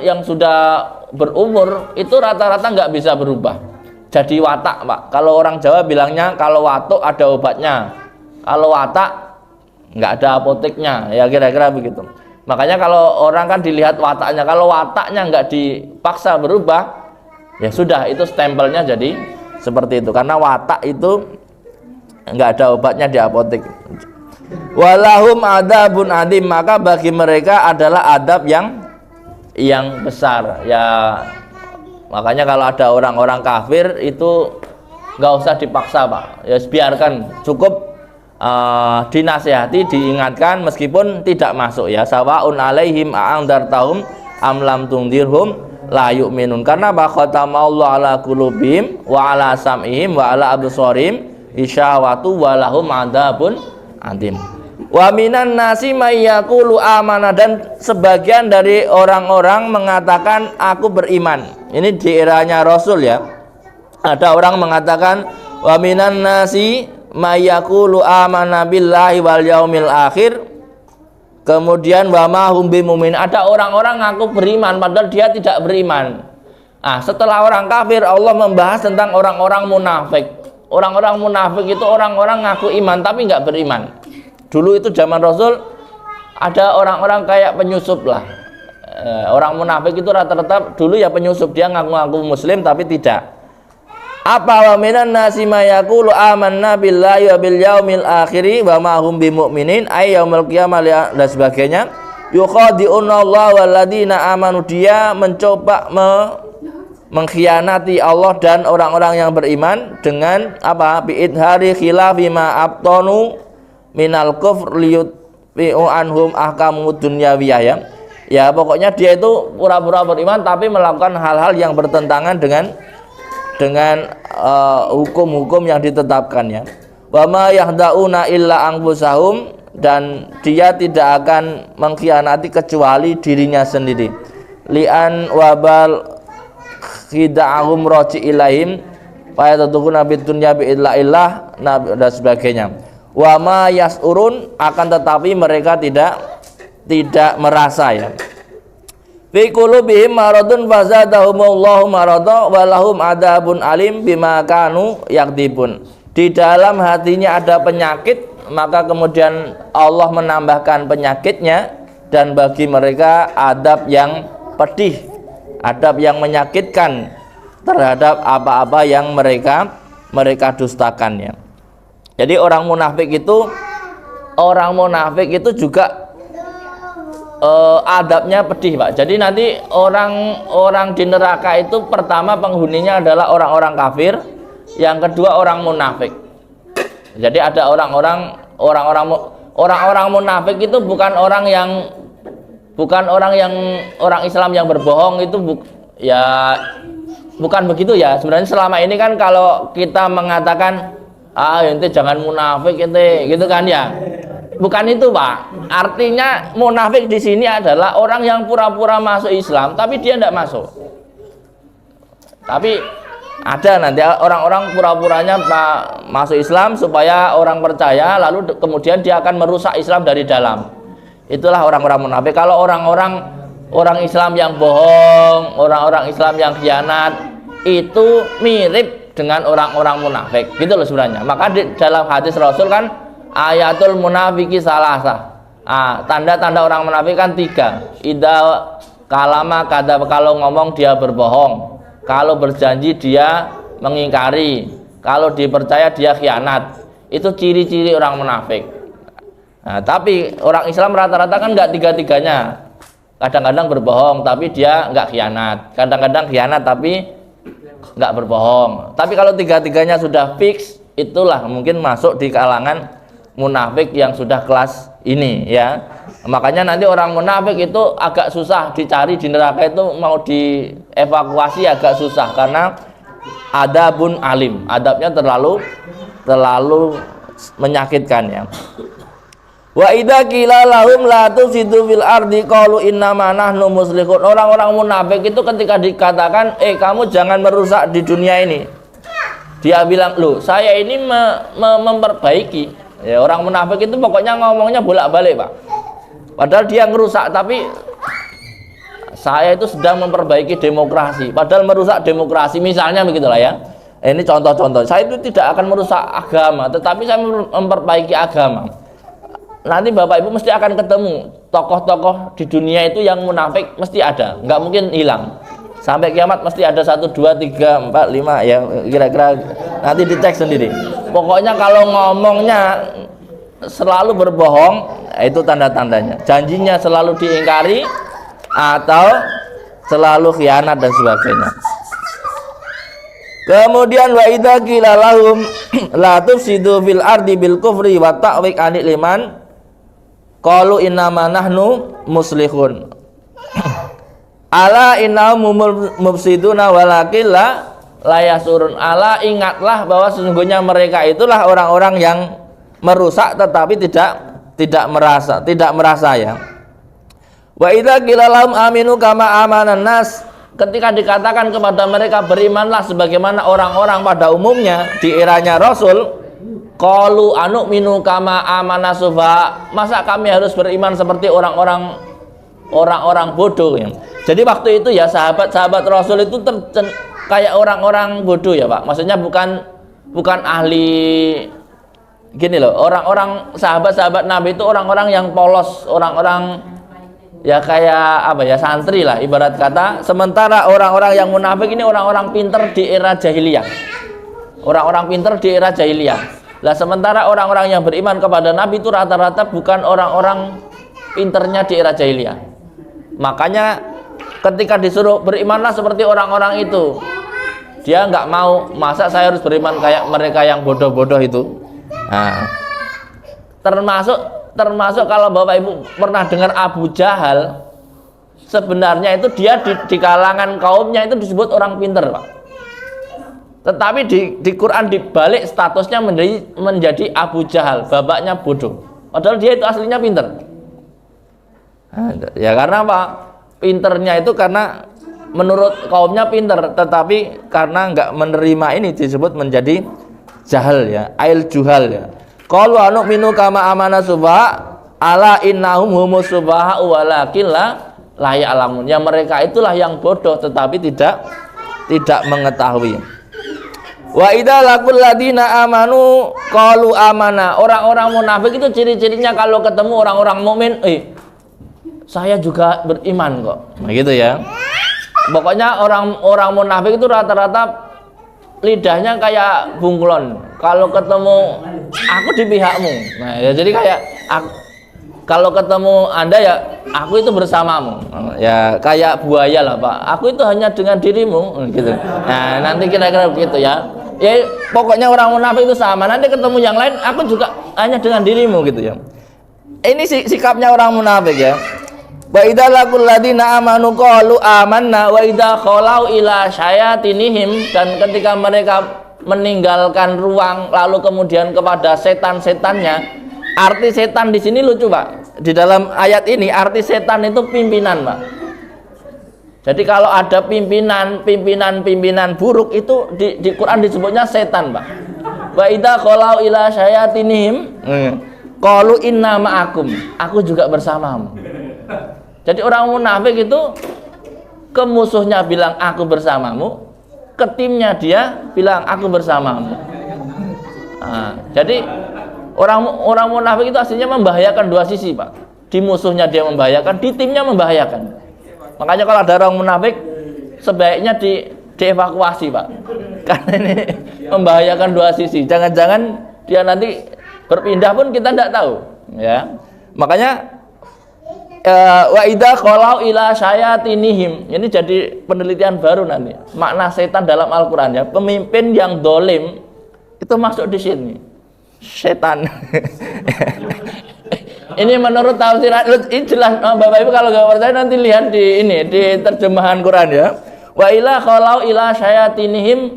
yang sudah berumur itu rata-rata nggak bisa berubah jadi watak, Pak. Kalau orang Jawa bilangnya kalau watuk ada obatnya, kalau watak nggak ada apoteknya, ya kira-kira begitu. Makanya kalau orang kan dilihat wataknya, kalau wataknya nggak dipaksa berubah, ya sudah, itu stempelnya jadi seperti itu, karena watak itu nggak ada obatnya di apotek. Walahum adabun adim, maka bagi mereka adalah adab yang besar ya. Makanya kalau ada orang-orang kafir itu nggak usah dipaksa, Pak, ya biarkan, cukup dinasihati, diingatkan meskipun tidak masuk ya. Sawaun alaihim a'angdartahum am lam tungdirhum la yu'minun, karena khatamallahu ala qulubihim wa ala sam'ihim wa ala absarihim isyawatu wa lahum adzabun adzim. Wa minan nasi may yaqulu amana, dan sebagian dari orang-orang mengatakan aku beriman. Ini di eranya Rasul ya. Ada orang mengatakan wa minan nasi may yaqulu amana billahi wal yaumil akhir. Kemudian wa ma hum bimumin, ada orang-orang ngaku beriman padahal dia tidak beriman. Setelah orang kafir Allah membahas tentang orang-orang munafik. Orang-orang munafik itu orang-orang ngaku iman tapi nggak beriman. Dulu itu zaman Rasul ada orang-orang kayak penyusup lah. Orang munafik itu rata-rata dulu ya penyusup, dia ngaku-ngaku muslim tapi tidak. Apa wa minan nasi may yaqulu amanna billahi wa bil yaumil akhir wa ma hum bimumin ay yaumil qiyamah dan sebagainya. Yukhadi'una Allah wal ladina amanu, dia mencoba mengkhianati Allah dan orang-orang yang beriman dengan apa? Bi idhari khilafi ma abtanu minal kufr liyutfi'u anhum ahkamud dunyawiyah ya. Ya pokoknya dia itu pura-pura beriman tapi melakukan hal-hal yang bertentangan dengan hukum-hukum yang ditetapkan ya. Wa ma yahda'una illa anfusahum, dan dia tidak akan mengkhianati kecuali dirinya sendiri. Li'an wabal khida'ahum raji ilaihim fa yatadukuna bid dunya bi illah dan sebagainya. Wa ma yas'urun, akan tetapi mereka tidak merasa ya. Fi qulubihim maradun fazadahumullahu marada wa lahum adabun alim bima kanu yakdibun. Di dalam hatinya ada penyakit, maka kemudian Allah menambahkan penyakitnya, dan bagi mereka adab yang pedih, adab yang menyakitkan terhadap apa-apa yang mereka dustakannya. Jadi orang munafik itu juga adabnya pedih, Pak. Jadi nanti orang di neraka itu pertama penghuninya adalah orang-orang kafir, yang kedua orang munafik. Jadi ada orang munafik itu bukan orang Islam yang berbohong, itu bukan begitu ya. Sebenarnya selama ini kan kalau kita mengatakan ente jangan munafik ente, gitu kan ya. Bukan itu, Pak. Artinya munafik di sini adalah orang yang pura-pura masuk Islam tapi dia tidak masuk. Tapi ada nanti orang-orang pura-puranya masuk Islam supaya orang percaya, lalu kemudian dia akan merusak Islam dari dalam. Itulah orang-orang munafik. Kalau orang Islam yang bohong, orang-orang Islam yang khianat, itu mirip dengan orang-orang munafik. Gitu loh sebenarnya. Maka di dalam hadis Rasul kan ayatul munafiki salasa. Tanda-tanda orang munafik kan 3. Idza kalama kadzab, kalau ngomong dia berbohong, kalau berjanji dia mengingkari, kalau dipercaya dia khianat. Itu ciri-ciri orang munafik. Tapi orang Islam rata-rata kan enggak tiga-tiganya. Kadang-kadang berbohong tapi dia enggak khianat. Kadang-kadang khianat tapi enggak berbohong. Tapi kalau tiga-tiganya sudah fix, itulah mungkin masuk di kalangan munafik yang sudah kelas ini ya. Makanya nanti orang munafik itu agak susah dicari di neraka, itu mau dievakuasi agak susah karena adabun alim, adabnya terlalu menyakitkan ya. Wa idza qila lahum la tufsidu fil ardi qalu innama nahnu muslihun. Orang-orang munafik itu ketika dikatakan, kamu jangan merusak di dunia ini. Dia bilang, "Loh, saya ini memperbaiki." Ya, orang munafik itu pokoknya ngomongnya bolak-balik, Pak. Padahal dia ngerusak, tapi saya itu sedang memperbaiki demokrasi. Padahal merusak demokrasi, misalnya begitulah ya. Ini contoh-contoh. Saya itu tidak akan merusak agama, tetapi saya memperbaiki agama. Nanti Bapak Ibu mesti akan ketemu tokoh-tokoh di dunia itu yang munafik, mesti ada, nggak mungkin hilang. Sampai kiamat mesti ada 1, 2, 3, 4, 5 ya, kira-kira nanti dicek sendiri. Pokoknya kalau ngomongnya selalu berbohong, itu tanda-tandanya. Janjinya selalu diingkari atau selalu khianat dan sebagainya. Kemudian wa idza qila lahum la tufsidu fil ardi bil kufri wa ta'wik anil liman qalu innama nahnu muslihun. Ala innahum mufsiduna walakin la yasurun. Ala, ingatlah bahwa sesungguhnya mereka itulah orang-orang yang merusak tetapi tidak merasa ya. Wa idza qila lahum aminu kama amanan nas, ketika dikatakan kepada mereka berimanlah sebagaimana orang-orang pada umumnya di eranya Rasul, qalu anu'minu kama amana sufaha, masa kami harus beriman seperti orang-orang bodoh ya. Jadi waktu itu ya sahabat-sahabat Rasul itu kayak orang-orang bodoh ya, Pak. Maksudnya bukan ahli gini loh, orang-orang sahabat-sahabat Nabi itu orang-orang yang polos, orang-orang ya kayak apa ya, santri lah ibarat kata. Sementara orang-orang yang munafik ini orang-orang pinter di era jahiliyah. Orang-orang pinter di era jahiliyah. Lah sementara orang-orang yang beriman kepada Nabi itu rata-rata bukan orang-orang pinternya di era jahiliyah. Makanya ketika disuruh berimanlah seperti orang-orang itu, dia nggak mau. Masa saya harus beriman kayak mereka yang bodoh-bodoh itu? Nah, termasuk kalau Bapak Ibu pernah dengar Abu Jahal, sebenarnya itu dia di kalangan kaumnya itu disebut orang pinter, Pak. Tetapi di Quran dibalik statusnya menjadi Abu Jahal, bapaknya bodoh. Padahal dia itu aslinya pinter. Nah, ya karena apa? Pinternya itu karena menurut kaumnya pinter, tetapi karena nggak menerima ini disebut menjadi jahal ya, ail juhal ya. Qalu anu'minu kama amana subaha ala innahum humus subaha walakin la ya'lamun. Ya mereka itulah yang bodoh tetapi tidak mengetahui. Wa idza laqul ladina amanu qalu amana. Orang-orang munafik itu ciri-cirinya kalau ketemu orang-orang mukmin, saya juga beriman kok. Nah gitu ya. Pokoknya orang munafik itu rata-rata lidahnya kayak bunglon. Kalau ketemu aku di pihakmu. Nah, ya jadi kayak kalau ketemu Anda ya aku itu bersamamu. Ya kayak buaya lah, Pak. Aku itu hanya dengan dirimu gitu. Nah, nanti kira-kira begitu ya. Ya pokoknya orang munafik itu sama. Nanti ketemu yang lain aku juga hanya dengan dirimu gitu ya. Ini sikapnya orang munafik ya. Wa idza laqul ladina amanu qalu amanna wa idza khalau ila syayatinihim, dan ketika mereka meninggalkan ruang lalu kemudian kepada setan-setannya. Arti setan di sini lucu, Pak. Di dalam ayat ini arti setan itu pimpinan, Pak. Jadi kalau ada pimpinan buruk itu di Quran disebutnya setan, Pak. Wa idza khalau ila syayatinihim qalu inna ma'akum, aku juga bersamamu. Jadi orang munafik itu ke musuhnya bilang aku bersamamu, ke timnya dia bilang aku bersamamu. Nah, jadi orang munafik itu aslinya membahayakan dua sisi, Pak. Di musuhnya dia membahayakan, di timnya membahayakan. Makanya kalau ada orang munafik sebaiknya dievakuasi, Pak. Karena ini membahayakan dua sisi. Jangan-jangan dia nanti berpindah pun kita tidak tahu, ya. Makanya wa idza khalau ila syayatinihim, ini jadi penelitian baru nanti. Makna setan dalam Al-Qur'an ya. Pemimpin yang dolim itu masuk di sini. Setan. Ini menurut tafsir, ini jelas Bapak Ibu kalau nggak percaya nanti lihat di terjemahan Quran ya. Wa ila khalau ila syayatinihim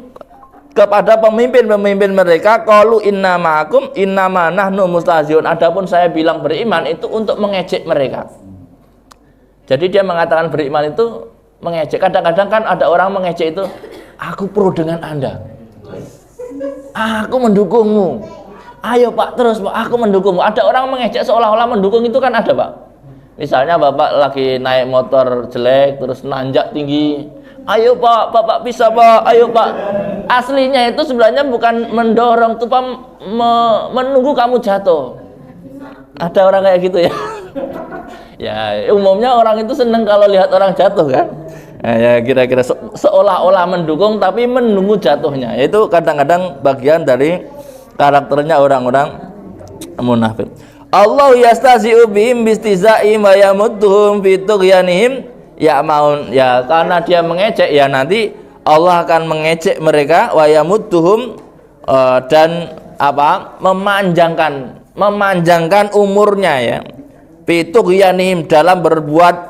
kepada pemimpin-pemimpin mereka, qalu inna ma'akum innama nahnu mustahziun. Adapun saya bilang beriman itu untuk mengejek mereka. Jadi dia mengatakan beriman itu mengejek. Kadang-kadang kan ada orang mengejek itu, aku pro dengan Anda, aku mendukungmu, ayo Pak terus Pak, aku mendukungmu. Ada orang mengejek seolah-olah mendukung, itu kan ada Pak. Misalnya Bapak lagi naik motor jelek terus nanjak tinggi, ayo Pak, Bapak bisa Pak, ayo Pak. Aslinya itu sebenarnya bukan mendorong tuh Pak, menunggu kamu jatuh. Ada orang kayak gitu ya. Ya umumnya orang itu seneng kalau lihat orang jatuh kan. Nah, ya kira-kira seolah-olah mendukung tapi menunggu jatuhnya. Itu kadang-kadang bagian dari karakternya orang-orang munafik. Allah yastahzi'u bihim bistihza'ihim wa yamudduhum fi tughyanihim ya'maun. Ya karena dia mengejek, ya nanti Allah akan mengejek mereka, wa yamudduhum, dan apa? memanjangkan umurnya ya. Fi tughyanihim, dalam berbuat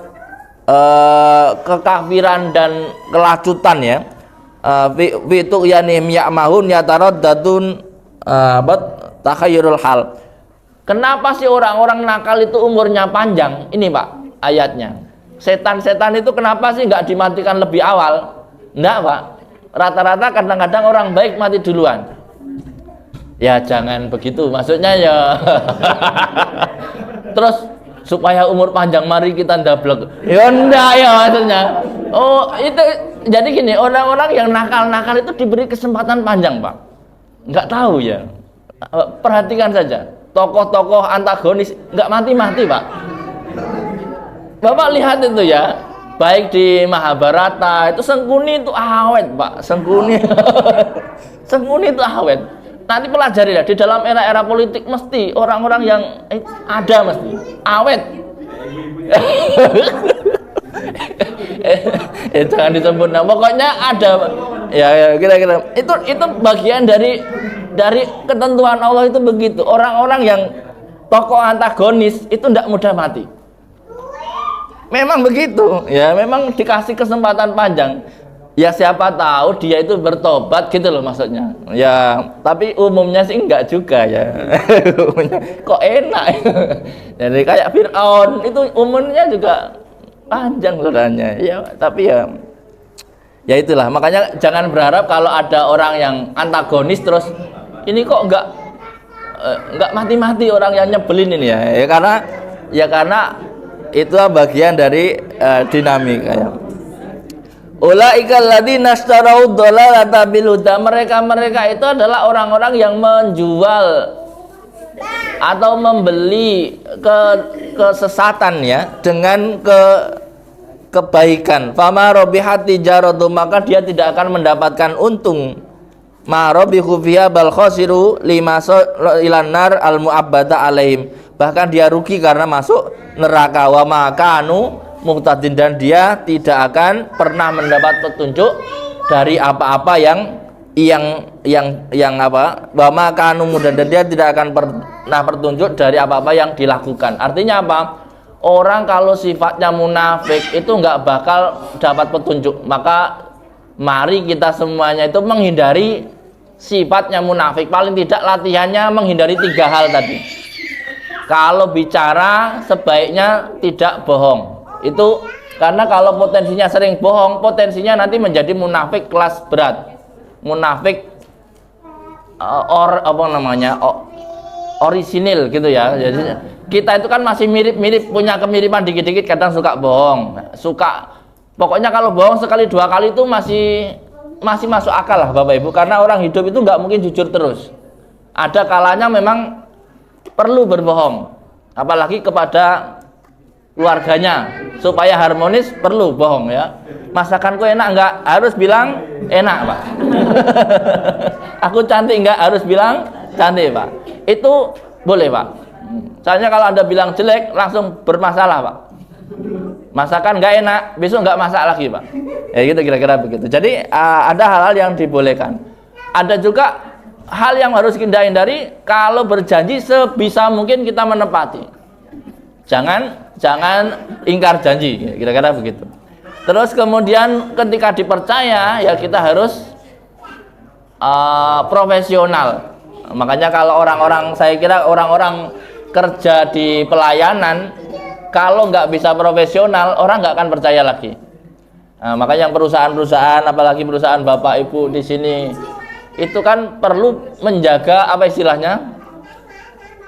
kekafiran dan kelacutan ya. Fi tughyanihim ya'mahun yataraddadun takhayyurul hal. Kenapa sih orang-orang nakal itu umurnya panjang? Ini Pak ayatnya. Setan-setan itu kenapa sih nggak dimatikan lebih awal? Enggak Pak. Rata-rata kadang-kadang orang baik mati duluan. Ya jangan begitu. Maksudnya ya. Terus supaya umur panjang mari kita ndablek. Ya enggak ya maksudnya. Oh itu jadi gini, orang-orang yang nakal-nakal itu diberi kesempatan panjang Pak. Nggak tahu ya. Perhatikan saja. Tokoh-tokoh antagonis nggak mati-mati Pak. Bapak lihat itu ya, baik di Mahabharata itu Sengkuni itu awet Pak, Sengkuni. Sengkuni itu awet. Nanti pelajari lah, di dalam era-era politik mesti orang-orang yang ada mesti awet. Jangan disebut nah, pokoknya ada ya kira-kira itu bagian dari ketentuan Allah itu begitu. Orang-orang yang tokoh antagonis itu tidak mudah mati. Memang begitu ya, memang dikasih kesempatan panjang ya, siapa tahu dia itu bertobat gitu loh maksudnya ya, tapi umumnya sih enggak juga ya. Kok enak. Jadi kayak Fir'aun itu umurnya juga panjang sebenarnya ya, tapi ya itulah, makanya jangan berharap kalau ada orang yang antagonis terus ini kok enggak mati-mati orang yang nyebelin ini ya karena itu bagian dari dinamika ya. Ulaikal ladzina ishtarau dhalalata bil huda. Mereka itu adalah orang-orang yang menjual atau membeli kesesatan ya dengan kebaikan. Fama rabihat tijaratu, maka dia tidak akan mendapatkan untung. Ma rabihu fiha bal khasiru lima ilan nar al mu'abbada alaihim. Bahkan dia rugi karena masuk neraka. Wa makanu muhtadin, dan dia tidak akan pernah mendapat petunjuk dari apa-apa yang apa, wa makanu mudan, dan dia tidak akan pernah petunjuk dari apa-apa yang dilakukan. Artinya apa? Orang kalau sifatnya munafik itu nggak bakal dapat petunjuk. Maka mari kita semuanya itu menghindari sifatnya munafik. Paling tidak latihannya menghindari 3 hal tadi. Kalau bicara sebaiknya tidak bohong. Itu karena kalau potensinya sering bohong, potensinya nanti menjadi munafik kelas berat. Munafik orisinil gitu ya. Jadi kita itu kan masih mirip-mirip, punya kemiripan dikit-dikit, kadang suka bohong. Pokoknya kalau bohong sekali 2 kali itu masih masuk akal lah Bapak Ibu, karena orang hidup itu nggak mungkin jujur terus. Ada kalanya memang perlu berbohong, apalagi kepada keluarganya supaya harmonis perlu bohong ya. Masakanku enak enggak, harus bilang enak Pak. Aku cantik enggak, harus bilang cantik Pak. Itu boleh Pak. Soalnya kalau Anda bilang jelek langsung bermasalah Pak. Masakan enggak enak, besok enggak masak lagi Pak. Ya gitu kira-kira begitu. Jadi ada hal-hal yang dibolehkan. Ada juga hal yang harus kita hindari. Kalau berjanji sebisa mungkin kita menepati. Jangan ingkar janji, kira-kira begitu. Terus kemudian ketika dipercaya ya kita harus profesional. Makanya kalau orang-orang, saya kira orang-orang kerja di pelayanan, kalau nggak bisa profesional, orang nggak akan percaya lagi. Nah, makanya yang perusahaan-perusahaan, apalagi perusahaan bapak ibu di sini, itu kan perlu menjaga apa istilahnya,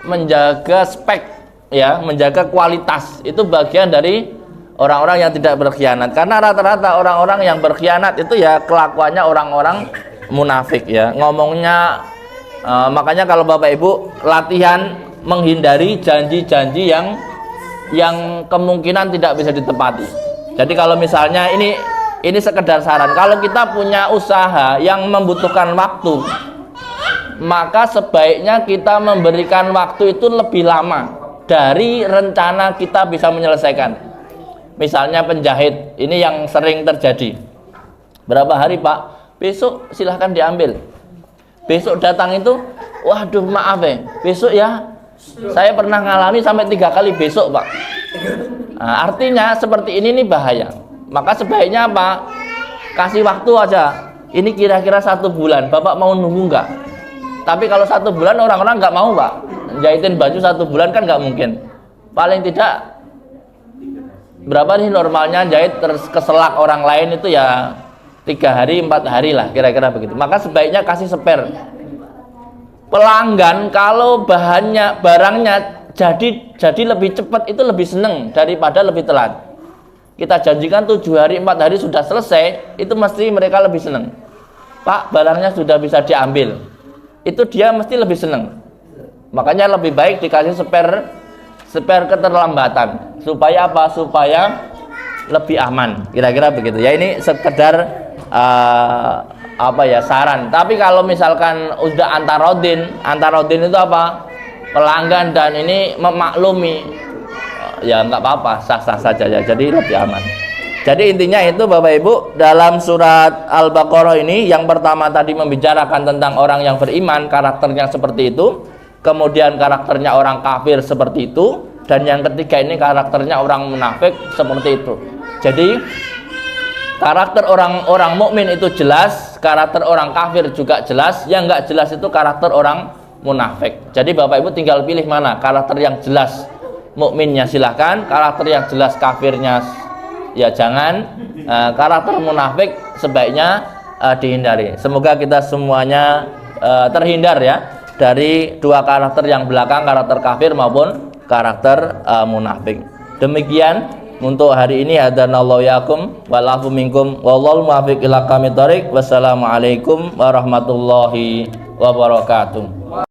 menjaga spek, ya, menjaga kualitas. Itu bagian dari orang-orang yang tidak berkhianat. Karena rata-rata orang-orang yang berkhianat itu ya kelakuannya orang-orang munafik, ya, ngomongnya. Makanya kalau bapak ibu latihan menghindari janji-janji yang kemungkinan tidak bisa ditepati. Jadi kalau misalnya ini sekedar saran, kalau kita punya usaha yang membutuhkan waktu, maka sebaiknya kita memberikan waktu itu lebih lama dari rencana kita bisa menyelesaikan. Misalnya penjahit, ini yang sering terjadi. Berapa hari Pak? Besok silahkan diambil. Besok datang itu, waduh maaf besok ya, saya pernah ngalami sampai 3 kali besok Pak. Nah, artinya seperti ini nih bahaya. Maka sebaiknya apa? Kasih waktu aja. Ini kira-kira 1 bulan. Bapak mau nunggu nggak? Tapi kalau 1 bulan orang-orang nggak mau Pak. Jahitin baju 1 bulan kan nggak mungkin. Paling tidak berapa nih normalnya jahit terus keselak orang lain itu ya 3 hari 4 hari lah kira-kira begitu. Maka sebaiknya kasih spare. Pelanggan kalau barangnya jadi lebih cepat itu lebih seneng daripada lebih telat. Kita janjikan 7 hari 4 hari sudah selesai, itu mesti mereka lebih seneng. Pak, barangnya sudah bisa diambil. Itu dia mesti lebih seneng. Makanya lebih baik dikasih spare keterlambatan. Supaya apa? Supaya lebih aman. Kira-kira begitu. Ya ini sekedar saran. Tapi kalau misalkan udah antarodin itu apa? Pelanggan dan ini memaklumi, ya nggak apa-apa, sah-sah saja ya. Jadi lebih aman. Jadi intinya itu Bapak Ibu, dalam surat Al-Baqarah ini yang pertama tadi membicarakan tentang orang yang beriman, karakternya seperti itu. Kemudian karakternya orang kafir seperti itu, dan yang ketiga ini karakternya orang munafik seperti itu. Jadi karakter orang mukmin itu jelas, karakter orang kafir juga jelas. Yang nggak jelas itu karakter orang munafik. Jadi Bapak Ibu tinggal pilih mana karakter yang jelas. Mukminnya silahkan, karakter yang jelas kafirnya ya jangan. Karakter munafik sebaiknya dihindari. Semoga kita semuanya terhindar ya dari 2 karakter yang belakang, karakter kafir maupun karakter munafik. Demikian untuk hari ini, hadanallahu yakum walafu minkum wallahu muwaffiq ila aqwamit thoriq. Wassalamualaikum warahmatullahi wabarakatuh.